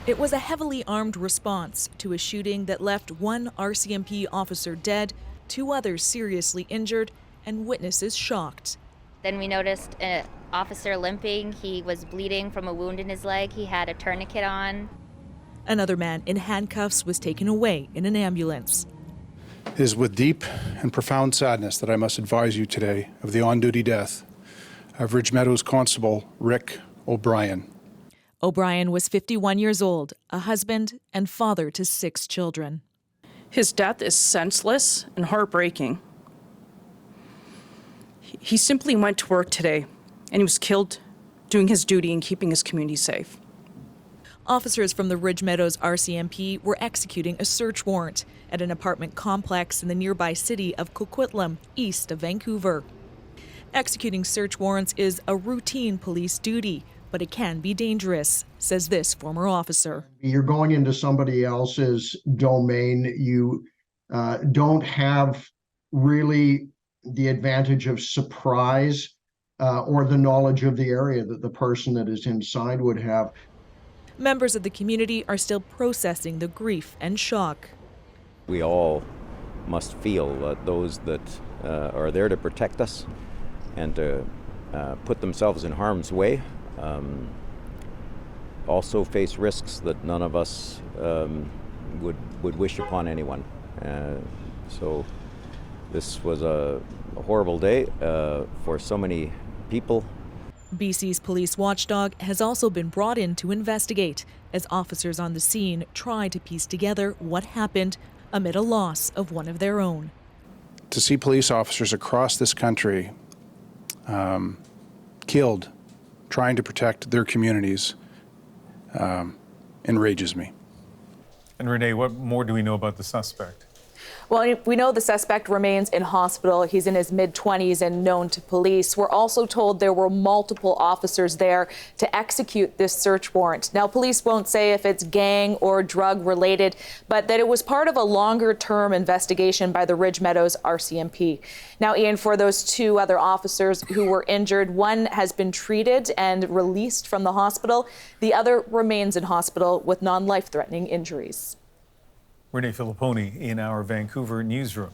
It was a heavily armed response to a shooting that left one RCMP officer dead, 2 others seriously injured, and witnesses shocked. Then we noticed an officer limping. He was bleeding from a wound in his leg. He had a tourniquet on. Another man in handcuffs was taken away in an ambulance. It is with deep and profound sadness that I must advise you today of the on-duty death of Ridge Meadows Constable Rick O'Brien. O'Brien was 51 years old, a husband and father to 6 children. His death is senseless and heartbreaking. He simply went to work today, and he was killed doing his duty and keeping his community safe. Officers from the Ridge Meadows RCMP were executing a search warrant at an apartment complex in the nearby city of Coquitlam, east of Vancouver. Executing search warrants is a routine police duty, but it can be dangerous, says this former officer. You're going into somebody else's domain. You don't have really the advantage of surprise or the knowledge of the area that the person that is inside would have. Members of the community are still processing the grief and shock. We all must feel that those that are there to protect us and to put themselves in harm's way also face risks that none of us would wish upon anyone. So this was a horrible day for so many people. BC's police watchdog has also been brought in to investigate as officers on the scene try to piece together what happened amid a loss of one of their own. To see police officers across this country killed trying to protect their communities enrages me. And Renee, what more do we know about the suspect? Well, we know the suspect remains in hospital. He's in his mid-20s and known to police. We're also told there were multiple officers there to execute this search warrant. Now, police won't say if it's gang or drug related, but that it was part of a longer-term investigation by the Ridge Meadows RCMP. Now, Ian, for those 2 other officers who were injured, one has been treated and released from the hospital. The other remains in hospital with non-life-threatening injuries. Renee Filipponi in our Vancouver newsroom.